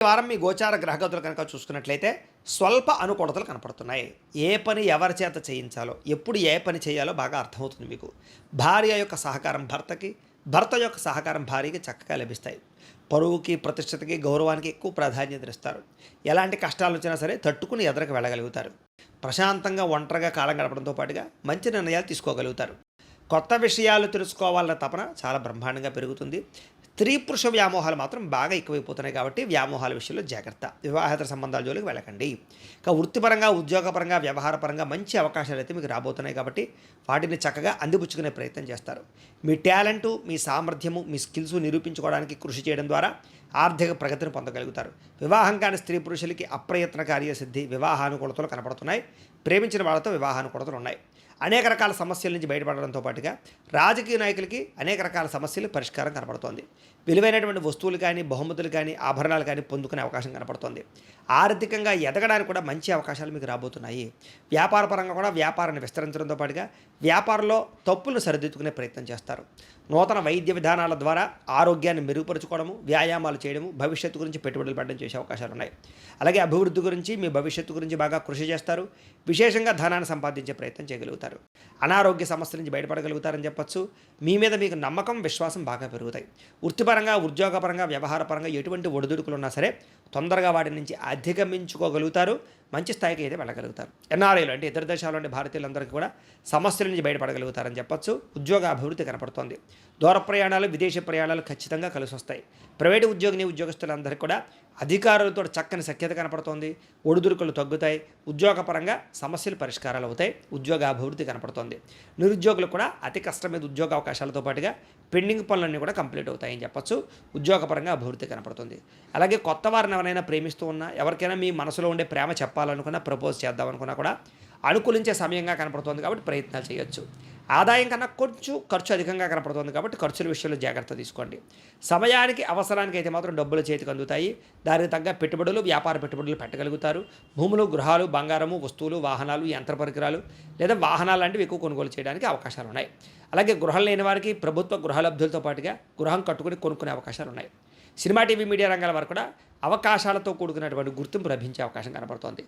ఈ వారం మీ గోచార గ్రహగతులు కనుక చూసుకున్నట్లయితే స్వల్ప అనుకూలతలు కనపడుతున్నాయి. ఏ పని ఎవరి చేత చేయించాలో, ఎప్పుడు ఏ పని చేయాలో బాగా అర్థమవుతుంది మీకు. భార్య యొక్క సహకారం భర్తకి, భర్త యొక్క సహకారం భార్యకి చక్కగా లభిస్తాయి. పరువుకి, ప్రతిష్టతకి, గౌరవానికి ఎక్కువ ప్రాధాన్యత ఇస్తారు. ఎలాంటి కష్టాలు వచ్చినా సరే తట్టుకుని ఎదరకు వెళ్ళగలుగుతారు. ప్రశాంతంగా ఒంటరిగా కాలం గడపడంతో పాటుగా మంచి నిర్ణయాలు తీసుకోగలుగుతారు. కొత్త విషయాలు తెలుసుకోవాలన్న తపన చాలా బ్రహ్మాండంగా పెరుగుతుంది. స్త్రీ పురుష వ్యామోహాలు మాత్రం బాగా ఎక్కువైపోతున్నాయి కాబట్టి వ్యామోహాల విషయంలో జాగ్రత్త. వివాహేతర సంబంధాల జోలికి వెళ్ళకండి. ఇక వృత్తిపరంగా, ఉద్యోగపరంగా, వ్యవహారపరంగా మంచి అవకాశాలు అయితే మీకు రాబోతున్నాయి కాబట్టి వాటిని చక్కగా అందిపుచ్చుకునే ప్రయత్నం చేస్తారు. మీ టాలెంటు, మీ సామర్థ్యము, మీ స్కిల్స్ నిరూపించుకోవడానికి కృషి చేయడం ద్వారా ఆర్థిక ప్రగతిని పొందగలుగుతారు. వివాహం కాని స్త్రీ పురుషులకి అప్రయత్న కార్యసిద్ధి, వివాహానుకూలతలు కనపడుతున్నాయి. ప్రేమించిన వాళ్ళతో వివాహానుకూలతలు ఉన్నాయి. అనేక రకాల సమస్యల నుంచి బయటపడడంతో పాటుగా రాజకీయ నాయకులకి అనేక రకాల సమస్యలు పరిష్కారం కనపడుతోంది. విలువైనటువంటి వస్తువులు కానీ, బహుమతులు కానీ, ఆభరణాలు కానీ పొందుకునే అవకాశం కనపడుతోంది. ఆర్థికంగా ఎదగడానికి కూడా మంచి అవకాశాలు మీకు రాబోతున్నాయి. వ్యాపారపరంగా కూడా వ్యాపారాన్ని విస్తరించడంతో పాటుగా వ్యాపారంలో తప్పులను సరిదిద్దుకునే ప్రయత్నం చేస్తారు. నూతన వైద్య విధానాల ద్వారా ఆరోగ్యాన్ని మెరుగుపరుచుకోవడము, వ్యాయామాలు చేయడము, భవిష్యత్తు గురించి పెట్టుబడులు పెట్టడం చేసే అవకాశాలు ఉన్నాయి. అలాగే అభివృద్ధి గురించి, మీ భవిష్యత్తు గురించి బాగా కృషి చేస్తారు. విశేషంగా ధనాన్ని సంపాదించే ప్రయత్నం చేయగలుగుతారు. అనారోగ్య సమస్యల నుంచి బయటపడగలుగుతారని చెప్పచ్చు. మీ మీద మీకు నమ్మకం, విశ్వాసం బాగా పెరుగుతాయి. వృత్తిపరంగా, ఉద్యోగపరంగా, వ్యవహారపరంగా ఎటువంటి ఒడిదుడుకులు ఉన్నా సరే తొందరగా వాటి నుంచి అధిగమించుకోగలుగుతారు. మంచి స్థాయికి అయితే వెళ్ళగలుగుతారు. ఎన్ఆర్ఐలు అంటే ఇతర దేశాల్లోని భారతీయులందరికీ కూడా సమస్యల నుంచి బయటపడగలుగుతారని చెప్పచ్చు. ఉద్యోగ అభివృద్ధి కనపడుతోంది. దూర ప్రయాణాలు, విదేశీ ప్రయాణాలు ఖచ్చితంగా కలిసి వస్తాయి. ప్రైవేటు ఉద్యోగస్తులందరికీ కూడా అధికారులతో చక్కని సఖ్యత కనపడుతోంది. ఒడిదుడుకులు తగ్గుతాయి. ఉద్యోగపరంగా సమస్యలు పరిష్కారాలు అవుతాయి. ఉద్యోగ అభివృద్ధి కనపడుతోంది. నిరుద్యోగులు కూడా అతి కష్టం మీద ఉద్యోగ అవకాశాలతో పాటుగా పెండింగ్ పనులన్నీ కూడా కంప్లీట్ అవుతాయని చెప్పచ్చు. ఉద్యోగపరంగా అభివృద్ధి కనపడుతుంది. అలాగే కొత్త వారిని ఎవరైనా ప్రేమిస్తూ ఉన్నా, ఎవరికైనా మీ మనసులో ఉండే ప్రేమ చెప్పాలనుకున్నా, ప్రపోజ్ చేద్దామనుకున్నా కూడా అనుకూలించే సమయంగా కనపడుతోంది కాబట్టి ప్రయత్నాలు చేయొచ్చు. ఆదాయం కన్నా కొంచెం ఖర్చు అధికంగా కనపడుతుంది కాబట్టి ఖర్చుల విషయంలో జాగ్రత్త తీసుకోండి. సమయానికి, అవసరానికి అయితే మాత్రం డబ్బులు చేతికి అందుతాయి. దానికి తగ్గ పెట్టుబడులు, వ్యాపార పెట్టుబడులు పెట్టగలుగుతారు. భూములు, గృహాలు, బంగారము, వస్తువులు, వాహనాలు, యంత్ర పరికరాలు లేదా వాహనాలు లాంటివి ఎక్కువ కొనుగోలు చేయడానికి అవకాశాలు ఉన్నాయి. అలాగే గృహం లేని వారికి ప్రభుత్వ గృహలబ్ధులతో పాటుగా గృహం కట్టుకుని కొనుక్కునే అవకాశాలు ఉన్నాయి. సినిమా, టీవీ, మీడియా రంగాల వారు కూడా అవకాశాలతో కూడుకున్నటువంటి గుర్తింపు లభించే అవకాశం కనపడుతోంది.